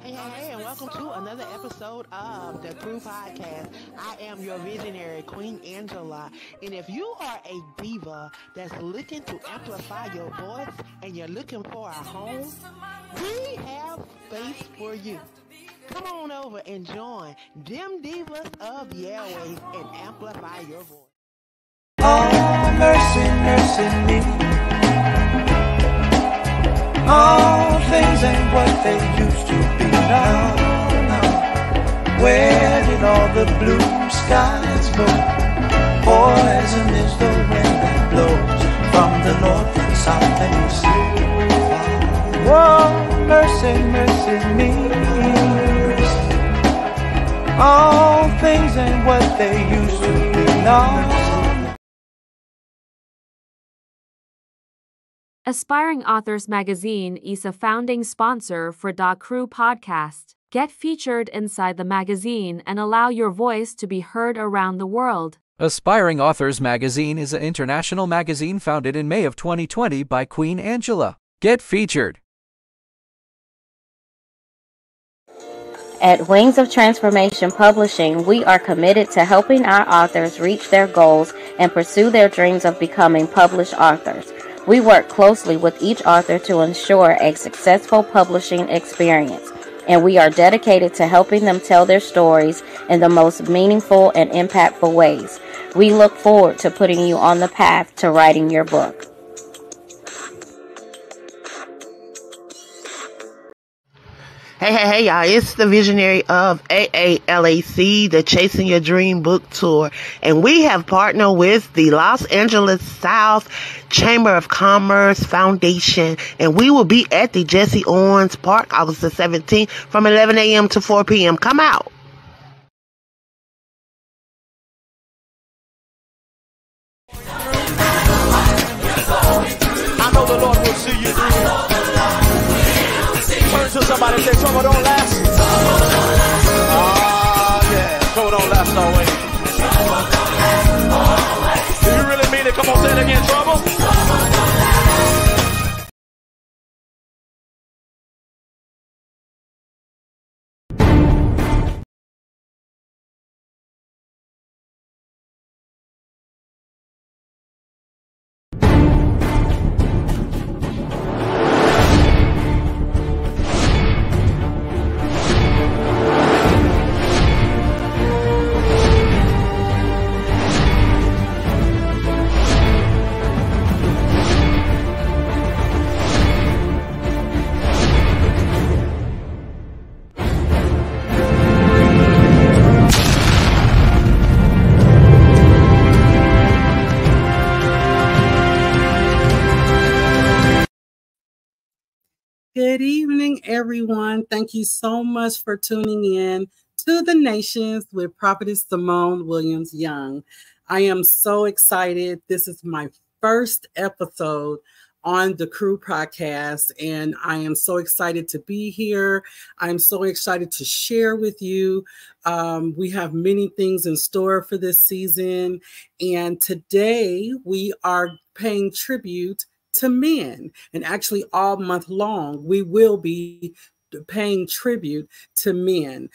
Hey, and welcome to another episode of the Crew Podcast. I am your visionary, Queen Angela. And if you are a diva that's looking to amplify your voice and you're looking for a home, we have space for you. Come on over and join them divas of the airways and amplify your voice. Oh, mercy, mercy me. All things ain't what they used to be now. Where did all the blue skies go? Poison is the wind that blows from the north and south and east. Whoa, mercy, mercy me. All things ain't what they used to be now. Aspiring Authors Magazine is a founding sponsor for Da Crew Podcast. Get featured inside the magazine and allow your voice to be heard around the world. Aspiring Authors Magazine is an international magazine founded in May of 2020 by Queen Angela. Get featured. At Wings of Transformation Publishing, we are committed to helping our authors reach their goals and pursue their dreams of becoming published authors. We work closely with each author to ensure a successful publishing experience, and we are dedicated to helping them tell their stories in the most meaningful and impactful ways. We look forward to putting you on the path to writing your book. Hey, y'all. It's the visionary of AALAC, the Chasing Your Dream Book Tour. And we have partnered with the Los Angeles South Chamber of Commerce Foundation. And we will be at the Jesse Owens Park August the 17th from 11 a.m. to 4 p.m. Come out. I know the Lord will see you through. Turn to somebody and say, trouble don't last. Oh, yeah. Trouble don't last always. Do you really mean it? Come on, say it again. Trouble? Good evening, everyone. Thank you so much for tuning in to The Nations with Prophetess Simone Williams Young. I am so excited. This is my first episode on the Crew Podcast, and I am so excited to be here. I'm so excited to share with you. We have many things in store for this season, and today we are paying tribute to men, and actually all month long we will be paying tribute to men.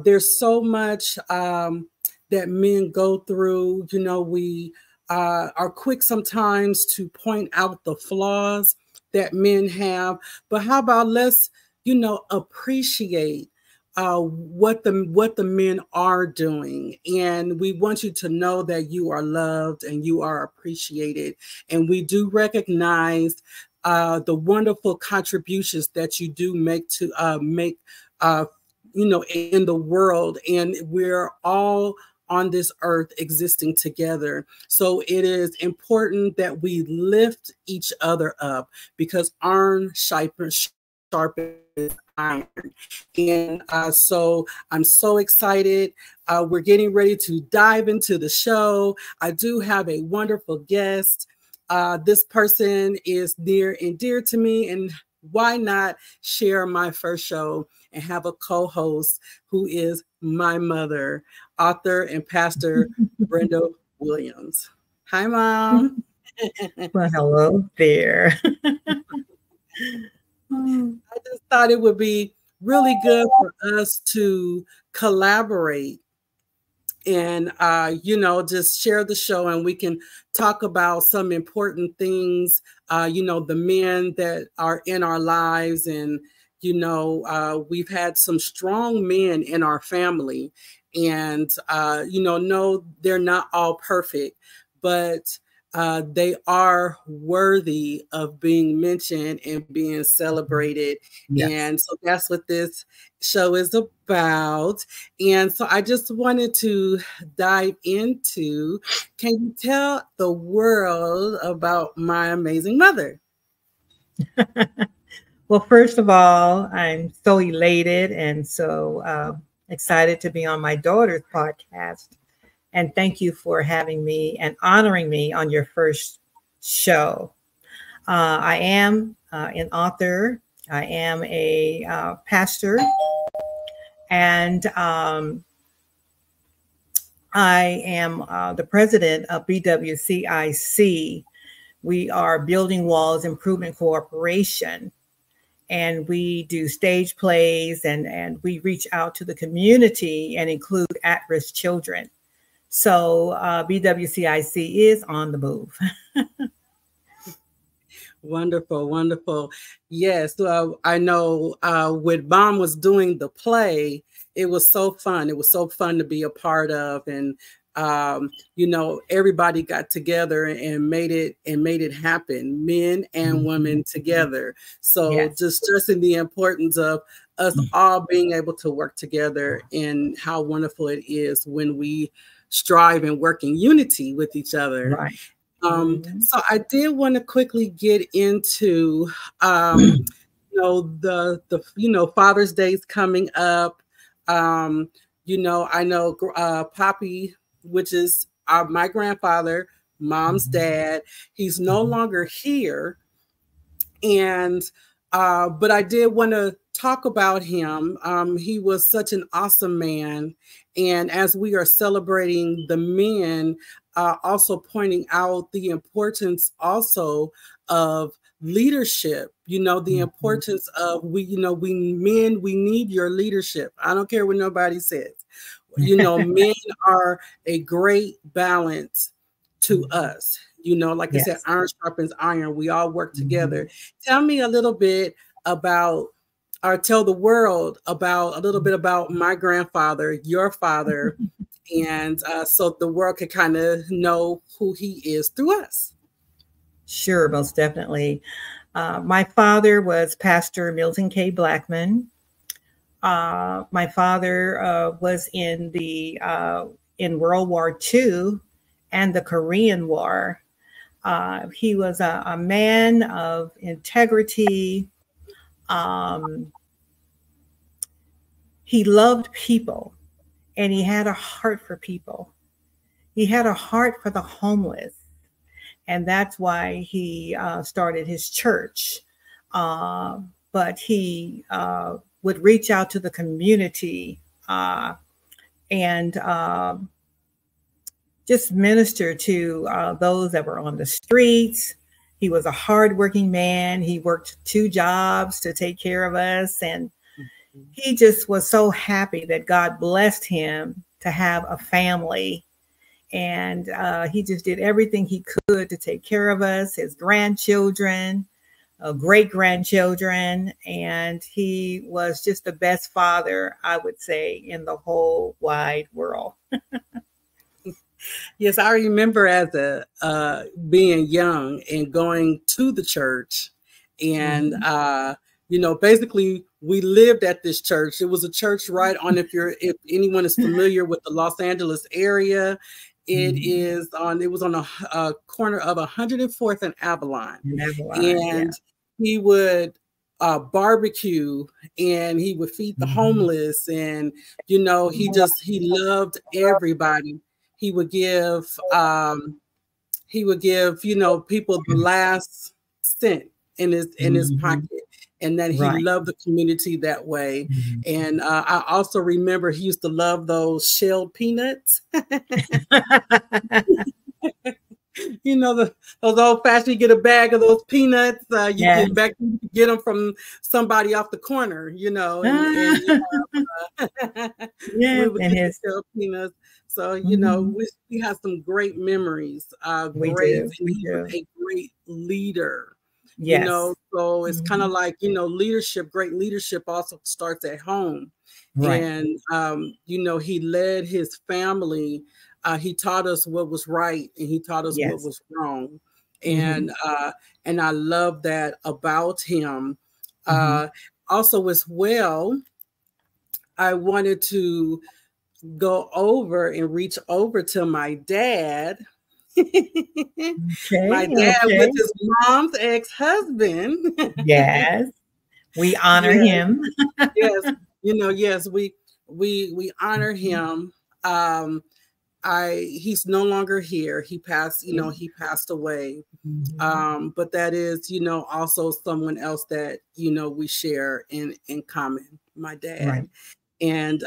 There's so much that men go through. You know, we are quick sometimes to point out the flaws that men have, but how about let's appreciate what the men are doing. And we want you to know that you are loved and you are appreciated. And we do recognize the wonderful contributions that you do make to in the world. And we're all on this earth existing together. So it is important that we lift each other up, because iron sharpens iron. And so I'm so excited. We're getting ready to dive into the show. I do have a wonderful guest. This person is near and dear to me, and why not share my first show and have a co-host who is my mother, author and pastor Brenda Williams. Hi, Mom. Well, hello there. I just thought it would be really good for us to collaborate and just share the show, and we can talk about some important things, the men that are in our lives. And we've had some strong men in our family, and no, they're not all perfect, but they are worthy of being mentioned and being celebrated. Yes. And so that's what this show is about. And so I just wanted to dive into, can you tell the world about my amazing mother? Well, first of all, I'm so elated and so excited to be on my daughter's podcast. And thank you for having me and honoring me on your first show. I am an author. I am a pastor. And I am the president of BWCIC. We are Building Walls Improvement Corporation. And we do stage plays, and we reach out to the community and include at-risk children. So BWCIC is on the move. Wonderful, wonderful. Yes, I know when Mom was doing the play, it was so fun. It was so fun to be a part of. And everybody got together and made it happen, men and women together. So yes, just stressing the importance of us all being able to work together, and how wonderful it is when we strive and work in unity with each other. Right. So I did want to quickly get into, the Father's Day is coming up. I know Poppy, which is my grandfather, Mom's dad, he's no longer here. And but I did want to talk about him. He was such an awesome man. And as we are celebrating the men, also pointing out the importance also of leadership, the importance of we men, we need your leadership. I don't care what nobody says. Men are a great balance to us. Like yes, I said, iron sharpens iron. We all work together. Tell me a little bit about, or tell the world about, a little bit about my grandfather, your father, and so the world could kind of know who he is through us. Sure, most definitely. My father was Pastor Milton K. Blackman. My father was in World War II and the Korean War. He was a man of integrity. He loved people, and he had a heart for people. He had a heart for the homeless, and that's why he started his church. But he would reach out to the community and just minister to those that were on the streets. He was a hardworking man. He worked 2 jobs to take care of us. And he just was so happy that God blessed him to have a family. And he just did everything he could to take care of us, his grandchildren, great-grandchildren. And he was just the best father, I would say, in the whole wide world. Yes, I remember as being young and going to the church, and basically we lived at this church. It was a church right on, if anyone is familiar with the Los Angeles area, it was on a corner of 104th and Avalon. And he would barbecue, and he would feed the homeless, and he loved everybody. He would give people the last cent in his pocket, and that he loved the community that way. And I also remember he used to love those shelled peanuts. You know, those old fashioned, you get a bag of those peanuts. You Yes. get them from somebody off the corner, you know, and we Yes, would and get the his shell peanuts. So, you know, we have some great memories. we Great, do. and We he was do. a great leader. You know, Yes. so it's kind of like, you know, great leadership also starts at home. Right. And, you know, he led his family. He taught us what was right and he taught us what Yes. was wrong. And I love that about him. Also, as well, I wanted to go over and reach over to my dad. My Okay. dad with Okay. his mom's ex-husband. Yes. We honor Yes, him. yes, you know, yes, we honor him. He's no longer here. He passed, you know, he passed away. But that is, you know, also someone else that, you know, we share in common, my dad. Right. And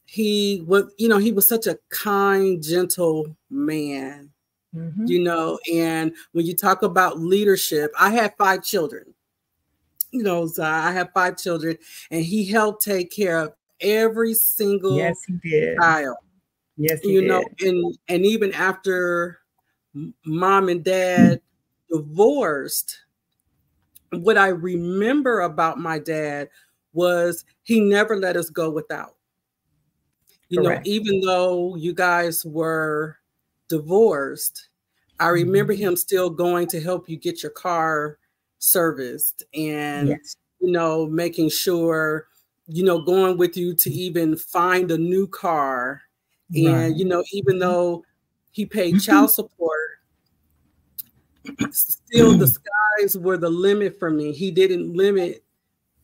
he was, you know, he was such a kind, gentle man, you know. And when you talk about leadership, I had 5 children. You know, so I have 5 children, and he helped take care of every single Yes, he did. child. Yes, he You know, did. and even after mom and dad divorced, what I remember about my dad was he never let us go without. You know, Correct. even though you guys were divorced, I remember him still going to help you get your car serviced and, Yes. you know, making sure, you know, going with you to even find a new car. Right. And, you know, even though he paid child support, still the skies were the limit for me. He didn't limit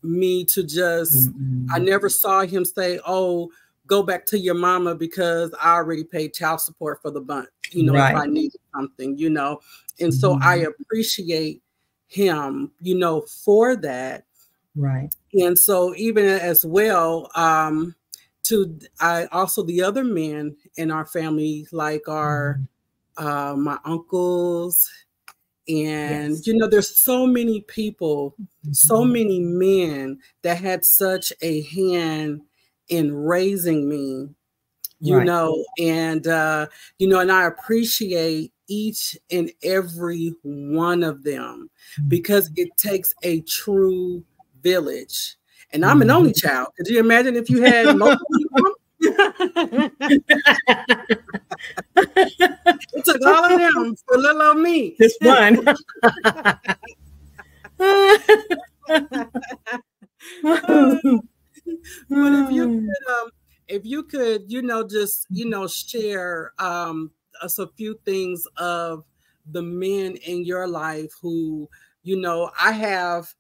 me to just, I never saw him say, oh, go back to your mama because I already paid child support for the month, you know, if Right. I needed something, you know. And so I appreciate him, you know, for that. Right. And so even as well, I also the other men in our family, like our my uncles, and Yes. you know, there's so many people, so many men that had such a hand in raising me, you Right. know, and you know, and I appreciate each and every one of them because it takes a true village. And I'm an only child. Could you imagine if you had multiple people? It took all of them for little old me. Just one. But if you could, you know, just, you know, share us a few things of the men in your life who, you know, I have,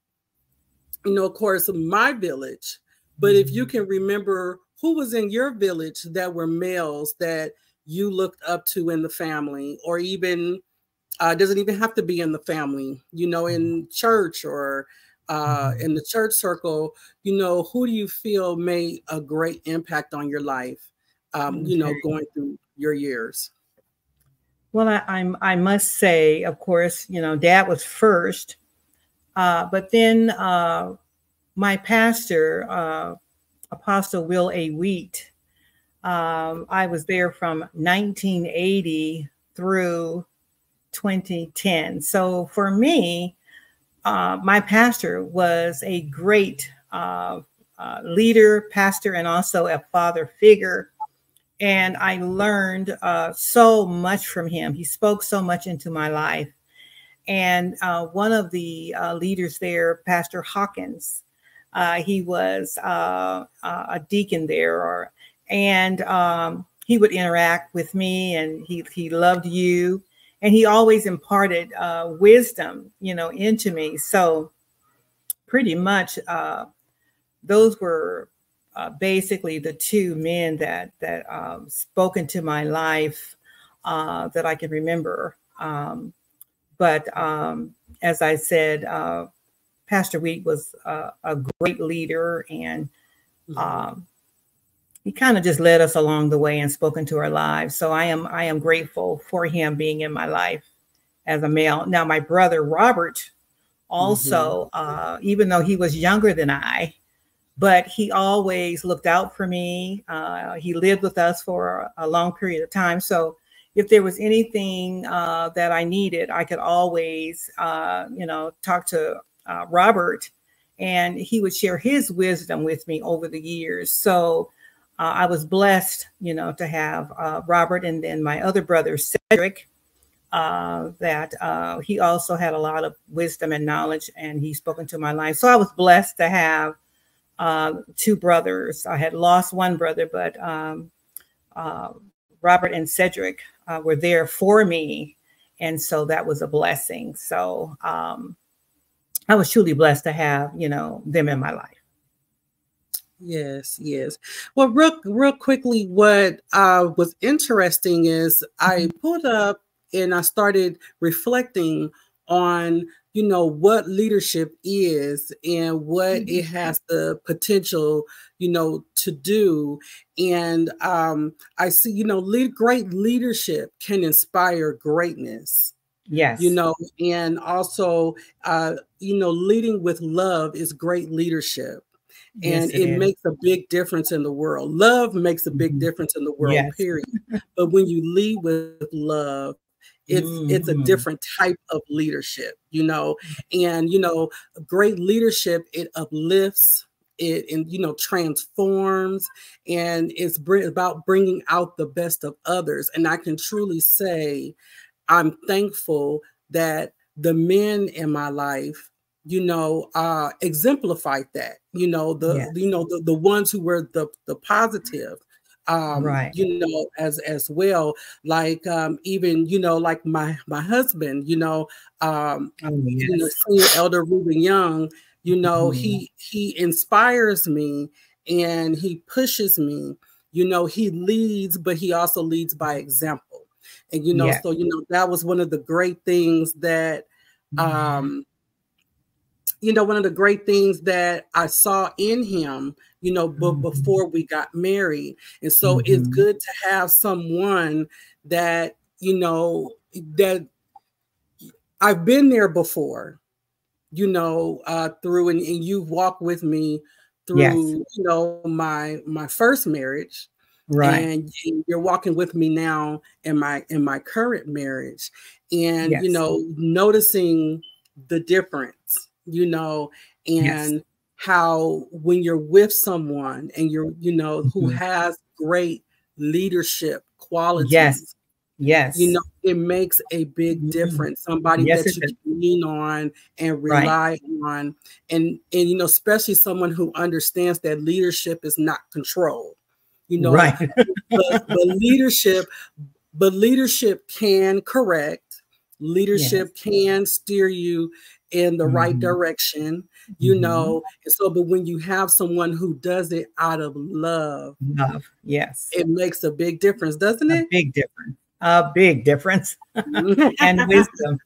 you know, of course, my village, but if you can remember who was in your village that were males that you looked up to in the family, or even doesn't even have to be in the family, you know, in church or in the church circle, you know, who do you feel made a great impact on your life, you know, going through your years? Well, I must say, of course, you know, Dad was first, but then my pastor, Apostle Will A. Wheat, I was there from 1980 through 2010. So for me, my pastor was a great leader, pastor, and also a father figure. And I learned so much from him. He spoke so much into my life. And one of the leaders there, Pastor Hawkins, he was a deacon there, and he would interact with me, and he loved you, and he always imparted wisdom, you know, into me. So pretty much those were basically the 2 men that spoke into my life that I can remember. But as I said, Pastor Wheat was a great leader, and he kind of just led us along the way and spoke into our lives. So I am grateful for him being in my life as a male. Now, my brother Robert also, even though he was younger than I, but he always looked out for me. He lived with us for a long period of time. So if there was anything that I needed, I could always, talk to Robert, and he would share his wisdom with me over the years. So I was blessed, to have Robert, and then my other brother, Cedric, that he also had a lot of wisdom and knowledge, and he spoke into my life. So I was blessed to have two brothers. I had lost one brother, but Robert and Cedric were there for me. And so that was a blessing. So I was truly blessed to have, them in my life. Yes, yes. Well, real quickly, what was interesting is I pulled up and I started reflecting on, what leadership is and what it has the potential, to do. And I see, great leadership can inspire greatness. Yes. And also, leading with love is great leadership. And it makes a big difference in the world. Love makes a big difference in the world, period. But when you lead with love, it's a different type of leadership, and, great leadership, it uplifts, it transforms, and it's about bringing out the best of others. And I can truly say I'm thankful that the men in my life, exemplified that, the ones who were the positive, right. As well, like, even, like my husband, Senior Elder Reuben Young, he inspires me and he pushes me, he leads, but he also leads by example. And, so, that was one of the great things that, one of the great things that I saw in him, before we got married. And so it's good to have someone that, that I've been there before, through, and you've walked with me through, my first marriage. Right. And you're walking with me now in my current marriage, and, noticing the difference, and how when you're with someone and you're, who has great leadership qualities, it makes a big difference. Somebody that you can lean on and rely on, and especially someone who understands that leadership is not control, but leadership can correct. Leadership can steer you in the right direction, and so, but when you have someone who does it out of love, it makes a big difference, doesn't it? A big difference. And wisdom.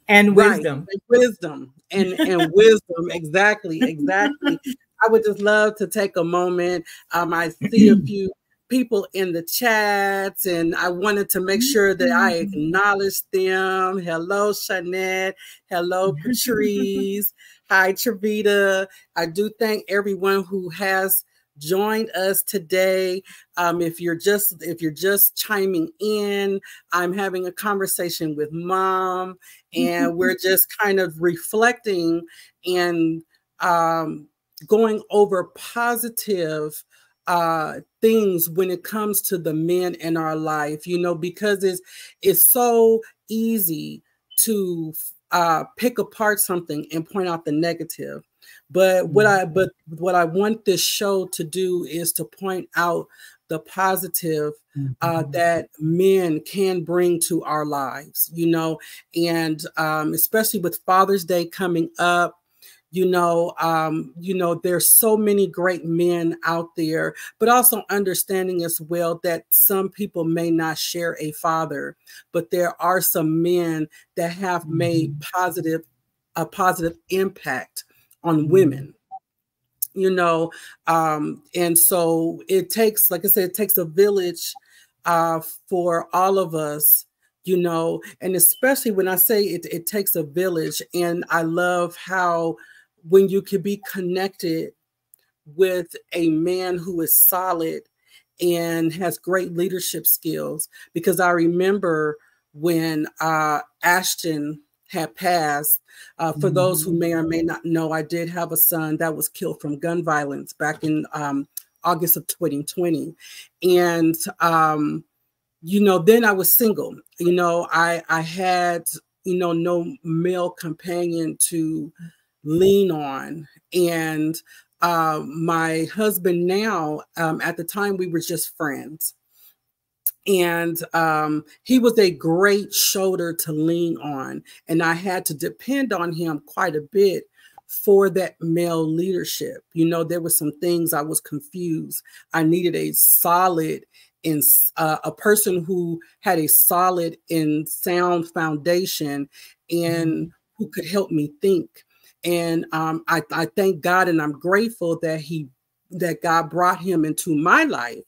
And wisdom. And wisdom. Exactly. I would just love to take a moment. I see a few people in the chats, and I wanted to make sure that I acknowledge them. Hello, Shanette. Hello, Patrice. Hi, Trevita. I do thank everyone who has joined us today. If you're just chiming in, I'm having a conversation with Mom, and we're just kind of reflecting and going over positive things when it comes to the men in our life, because it's so easy to pick apart something and point out the negative. But what I want this show to do is to point out the positive that men can bring to our lives, and especially with Father's Day coming up. There's so many great men out there, but also understanding as well that some people may not share a father, but there are some men that have made a positive impact on women. you know. And so it takes, like I said, it takes a village for all of us, you know, and especially when I say it takes a village. And I love how when you can be connected with a man who is solid and has great leadership skills, because I remember when Ashton had passed. For those who may or may not know, I did have a son that was killed from gun violence back in August of 2020. And, you know, then I was single. You know, I had, you know, no male companion to lean on. And my husband now, at the time we were just friends. And he was a great shoulder to lean on. And I had to depend on him quite a bit for that male leadership. You know, there were some things I was confused. I needed a solid and a person who had a solid and sound foundation and who could help me think. And I thank God, and I'm grateful that God brought him into my life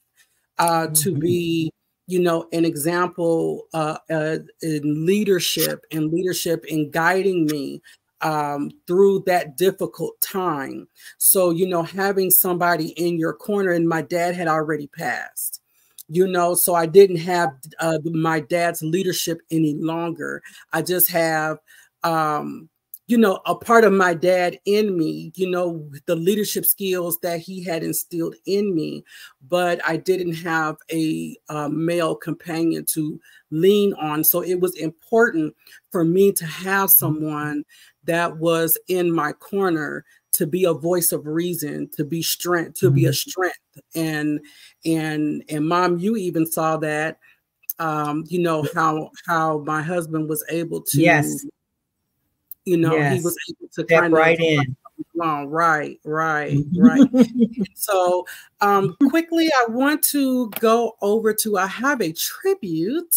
to be, you know, an example in leadership in guiding me through that difficult time. So, you know, having somebody in your corner, and my dad had already passed, you know, so I didn't have my dad's leadership any longer. I just have, you know, a part of my dad in me, you know, the leadership skills that he had instilled in me, but I didn't have a male companion to lean on. So it was important for me to have someone that was in my corner to be a voice of reason, to be strength, to be a strength. And Mom, you even saw that, you know, how my husband was able to, you know, he was able to step right in. Right. So quickly, I want to go over to, I have a tribute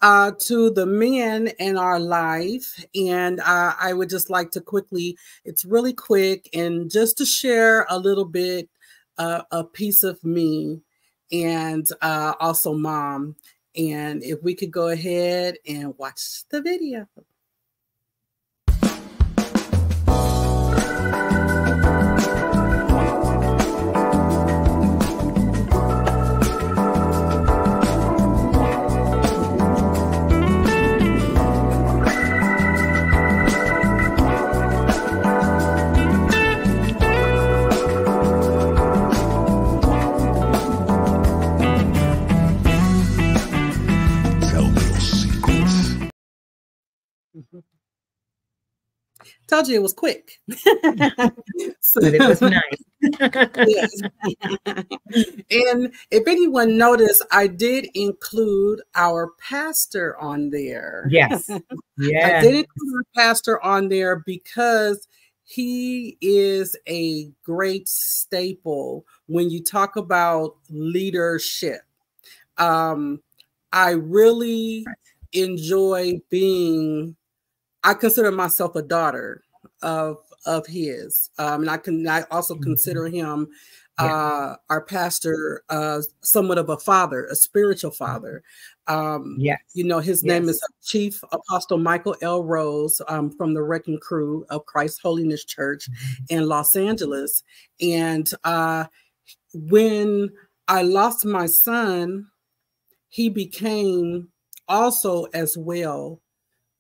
to the men in our life. And I would just like to quickly, it's really quick, and just to share a little bit, a piece of me and also Mom. And if we could go ahead and watch the video. Told you it was quick. So, but it was nice. Yes. And if anyone noticed, I did include our pastor on there. Yes. I did include our pastor on there because he is a great staple when you talk about leadership. I really enjoy being, I consider myself a daughter of his. And I also consider him our pastor, somewhat of a father, a spiritual father. You know, his name is Chief Apostle Michael L. Rose, from the Wrecking Crew of Christ Holiness Church in Los Angeles. And when I lost my son, he became also as well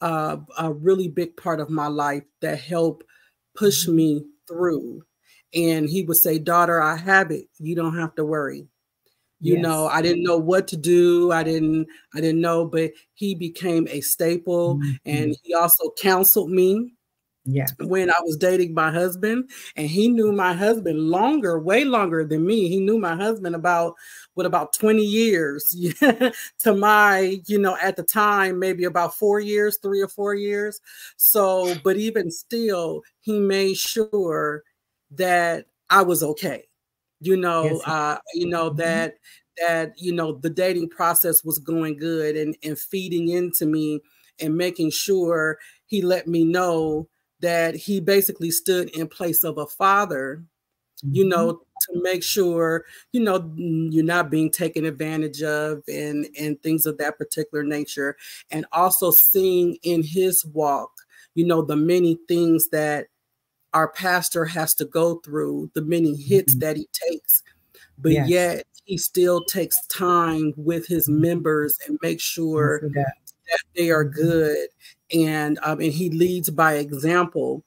a really big part of my life that helped push me through. And he would say, "Daughter, I have it. You don't have to worry." You know, I didn't know what to do. I didn't know, but he became a staple. And he also counseled me when I was dating my husband. And he knew my husband longer, way longer than me. He knew my husband about 20 years to my, you know, at the time, maybe about 4 years, 3 or 4 years. So, but even still, he made sure that I was okay. You know, you know, that, you know, the dating process was going good, and feeding into me and making sure he let me know that he basically stood in place of a father you know, to make sure, you know, you're not being taken advantage of and things of that particular nature. And also seeing in his walk, you know, the many things that our pastor has to go through, the many hits that he takes, but yet he still takes time with his members and makes sure that they are good. And he leads by example.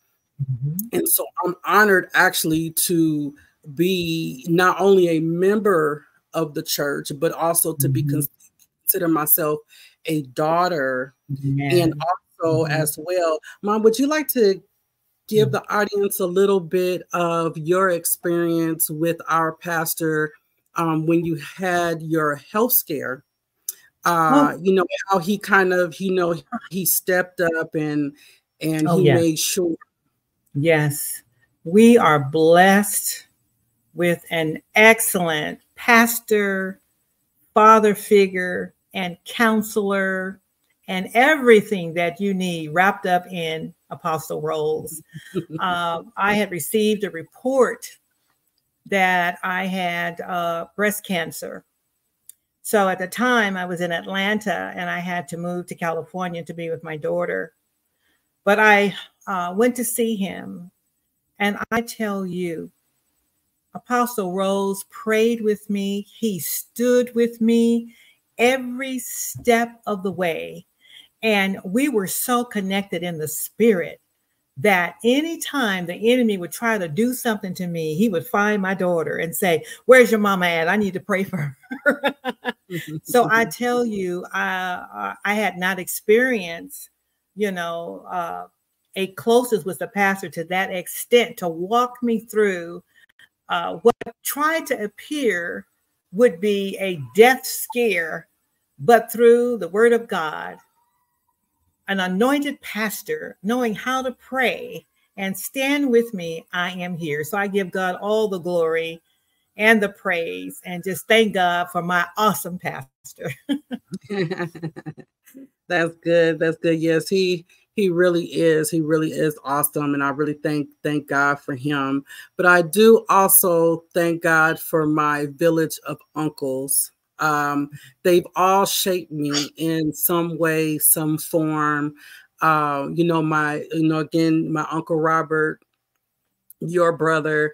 And so I'm honored actually to be not only a member of the church, but also to be consider myself a daughter. And also as well, Mom, would you like to give the audience a little bit of your experience with our pastor when you had your health scare? You know, how he kind of, you know, he stepped up and he made sure. Yes, we are blessed with an excellent pastor, father figure, and counselor, and everything that you need wrapped up in Apostle Rose. I had received a report that I had breast cancer. So at the time I was in Atlanta and I had to move to California to be with my daughter. But I went to see him, and I tell you, Apostle Rose prayed with me. He stood with me every step of the way. And we were so connected in the spirit that anytime the enemy would try to do something to me, he would find my daughter and say, "Where's your mama at? I need to pray for her." So I tell you, I had not experienced, you know, a closeness with the pastor to that extent to walk me through what tried to appear would be a death scare, but through the word of God, an anointed pastor knowing how to pray and stand with me, I am here. So I give God all the glory and the praise and just thank God for my awesome pastor. That's good. That's good. Yes, he really is. He really is awesome. And I really thank God for him. But I do also thank God for my village of uncles. They've all shaped me in some way, some form. You know, again, my Uncle Robert, your brother,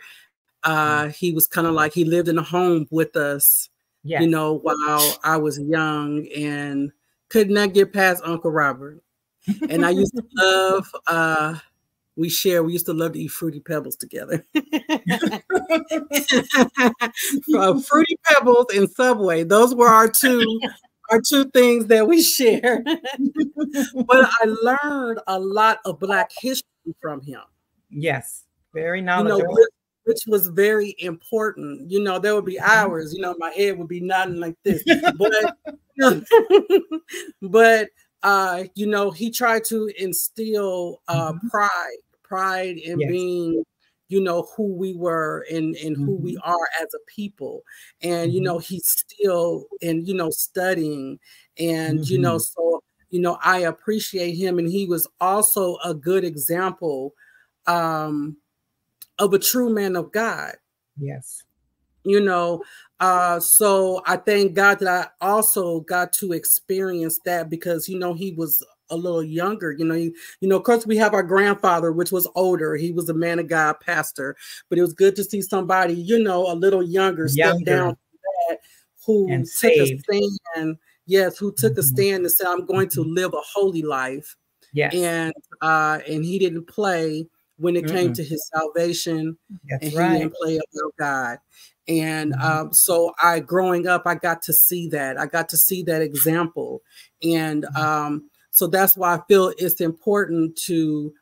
he was kind of like, he lived in a home with us, you know, while I was young and could not get past Uncle Robert. And I used to love, we used to love to eat Fruity Pebbles together. Fruity Pebbles and Subway. Those were our two things that we shared. But I learned a lot of Black history from him. Yes, very knowledgeable. You know, which was very important. You know, there would be hours, you know, my head would be nodding like this. But you know, he tried to instill pride in being, you know, who we were and who we are as a people. And, you know, he's still you know, studying and, you know, so, you know, I appreciate him. And he was also a good example of a true man of God. Yes. You know, so I thank God that I also got to experience that because, you know, he was a little younger, you know, of course we have our grandfather, which was older. He was a man of God pastor, but it was good to see somebody, you know, a little younger step down from that, who took a stand. Yes. Who took a stand and said, I'm going to live a holy life. Yes. And he didn't play when it came to his salvation. He didn't play about God. And so growing up, I got to see that. I got to see that example. And so that's why I feel it's important to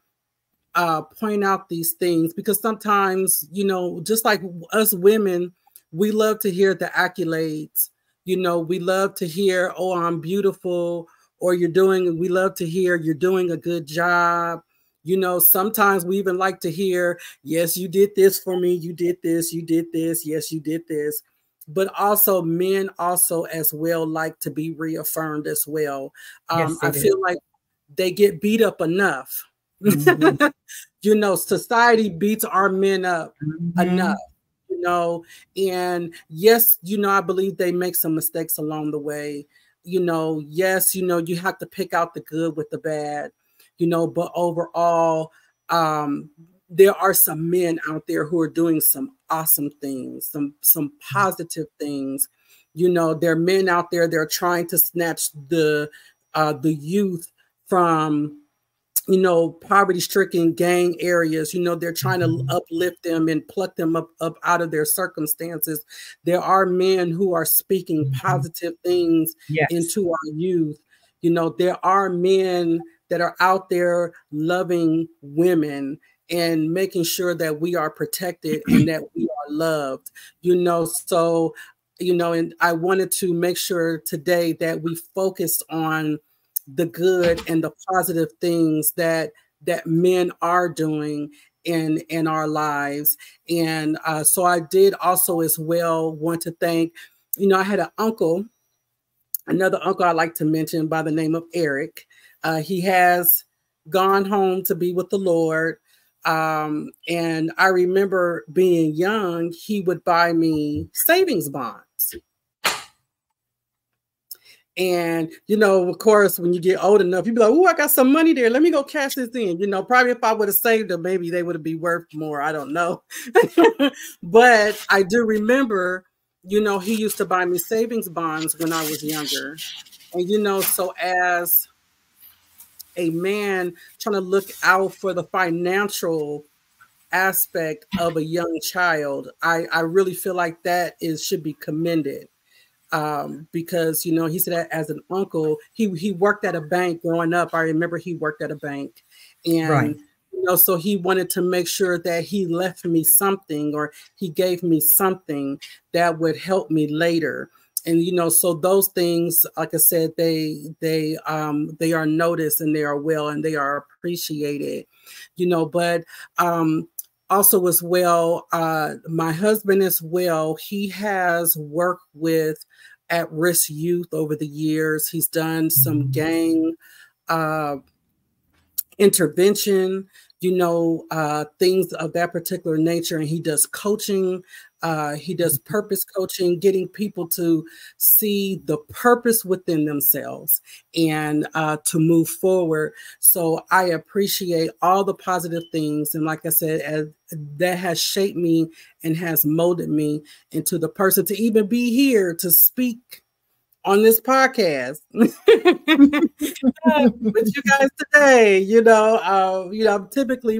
point out these things, because sometimes, you know, just like us women, we love to hear the accolades. You know, we love to hear, oh, I'm beautiful, or we love to hear you're doing a good job. You know, sometimes we even like to hear, yes, you did this for me. You did this. You did this. Yes, you did this. But also men also as well like to be reaffirmed as well. I feel like they get beat up enough. You know, society beats our men up enough. and yes, I believe they make some mistakes along the way. Yes, you have to pick out the good with the bad, but overall, there are some men out there who are doing some awesome things, some positive things. There are men out there that are trying to snatch the youth from poverty-stricken gang areas. They're trying to uplift them and pluck them up out of their circumstances. There are men who are speaking positive things into our youth. There are men that are out there loving women and making sure that we are protected and that we are loved. So and I wanted to make sure today that we focused on the good and the positive things that men are doing in our lives. And so I did also as well want to thank, I had another uncle I like to mention by the name of Eric. He has gone home to be with the Lord. And I remember being young, he would buy me savings bonds. And, of course, when you get old enough, you'd be like, oh, I got some money there. Let me go cash this in. Probably if I would have saved them, maybe they would be worth more. I don't know. But I do remember, he used to buy me savings bonds when I was younger. And, so as a man trying to look out for the financial aspect of a young child, I really feel like that should be commended. Because, he said that as an uncle, he worked at a bank growing up. I remember he worked at a bank, and, so he wanted to make sure that he left me something, or he gave me something that would help me later. And, so those things, like I said, they are noticed and they are well, and they are appreciated, but, also as well, my husband as well, he has worked with at-risk youth over the years. He's done some gang intervention, things of that particular nature. And he does coaching. He does purpose coaching, getting people to see the purpose within themselves and to move forward. So I appreciate all the positive things. And like I said, that has shaped me and has molded me into the person to even be here to speak on this podcast with you guys today. I'm typically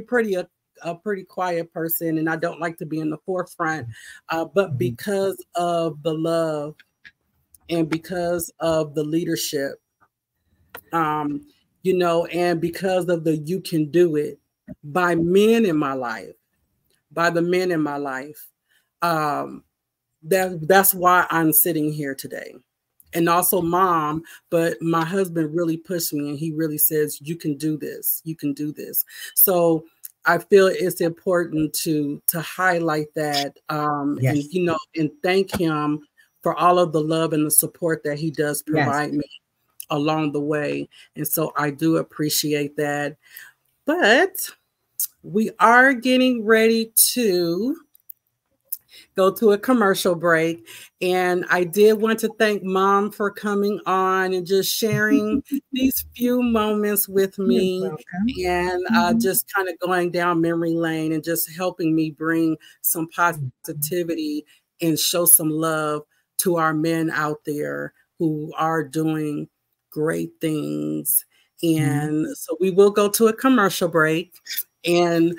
a pretty quiet person, and I don't like to be in the forefront, but because of the love and because of the leadership, and because of the you can do it by the men in my life, that's why I'm sitting here today. And also Mom, but my husband really pushed me, and he really says, you can do this. You can do this. So I feel it's important to highlight that, and thank him for all of the love and the support that he does provide me along the way. And so I do appreciate that. But we are getting ready to go to a commercial break. And I did want to thank Mom for coming on and just sharing these few moments with me, and just kind of going down memory lane and just helping me bring some positivity and show some love to our men out there who are doing great things. And so we will go to a commercial break, and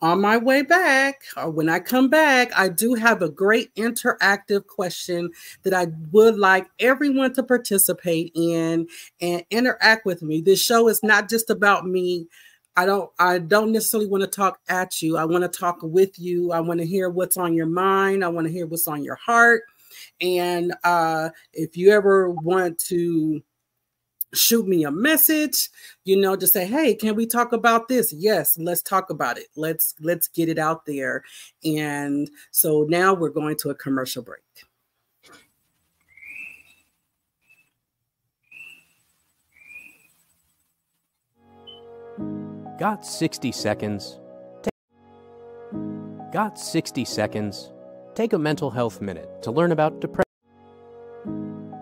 on my way back, or when I come back, I do have a great interactive question that I would like everyone to participate in and interact with me. This show is not just about me. I don't necessarily want to talk at you. I want to talk with you. I want to hear what's on your mind. I want to hear what's on your heart. And if you ever want to shoot me a message, to say, hey, can we talk about this? Yes, let's talk about it. Let's get it out there. And so now we're going to a commercial break. Got 60 seconds? Got 60 seconds Take a mental health minute to learn about depression.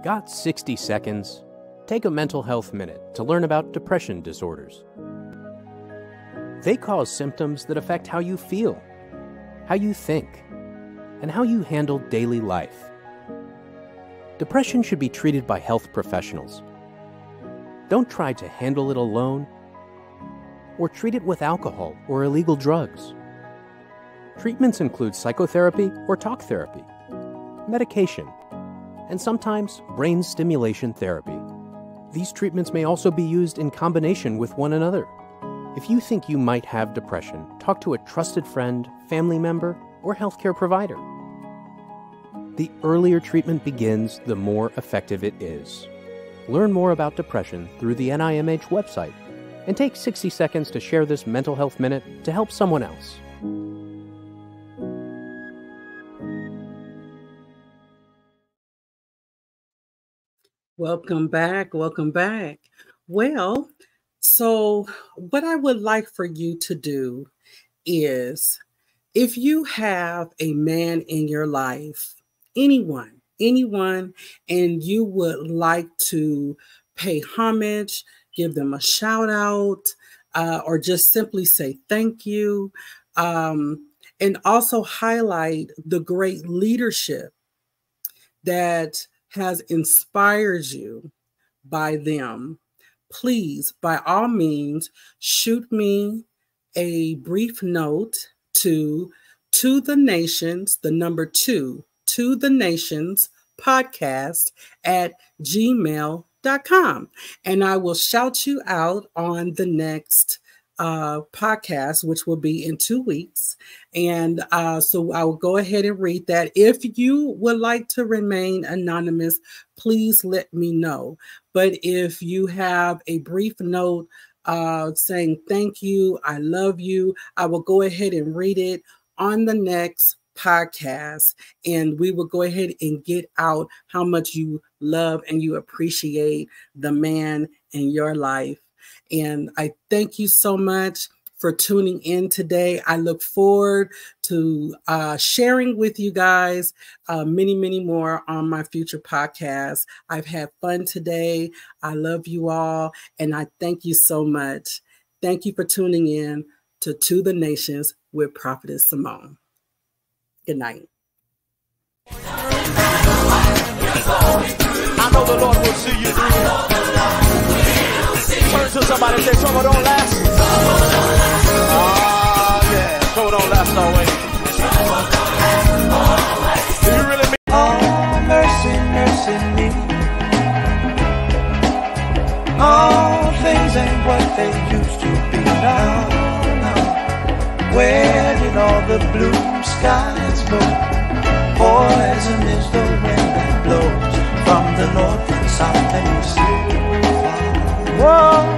Got 60 seconds? Take a mental health minute to learn about depression disorders. They cause symptoms that affect how you feel, how you think, and how you handle daily life. Depression should be treated by health professionals. Don't try to handle it alone or treat it with alcohol or illegal drugs. Treatments include psychotherapy or talk therapy, medication, and sometimes brain stimulation therapy. These treatments may also be used in combination with one another. If you think you might have depression, talk to a trusted friend, family member, or healthcare provider. The earlier treatment begins, the more effective it is. Learn more about depression through the NIMH website and take 60 seconds to share this mental health minute to help someone else. Welcome back. Welcome back. Well, so what I would like for you to do is, if you have a man in your life, anyone, and you would like to pay homage, give them a shout out, or just simply say thank you, and also highlight the great leadership that has inspired you by them, please, by all means, shoot me a brief note to the nations, the number 2, to the nations podcast at gmail.com. And I will shout you out on the next podcast, which will be in 2 weeks. And so I will go ahead and read that. If you would like to remain anonymous, please let me know. But if you have a brief note saying thank you, I love you, I will go ahead and read it on the next podcast, and we will go ahead and get out how much you love and you appreciate the man in your life. And I thank you so much for tuning in today. I look forward to sharing with you guys many more on my future podcasts. I've had fun today. I love you all, and I thank you so much. Thank you for tuning in to the Nations with Prophetess Simone. Good night. I know the Lord will see you through. Turn to somebody and say, trouble don't last. Yeah, trouble don't last always. Do you really mean? Oh, mercy, mercy me. All things ain't what they used to be now. Where did all the blue skies go? Poison is the wind that blows from the north and south and east. Whoa.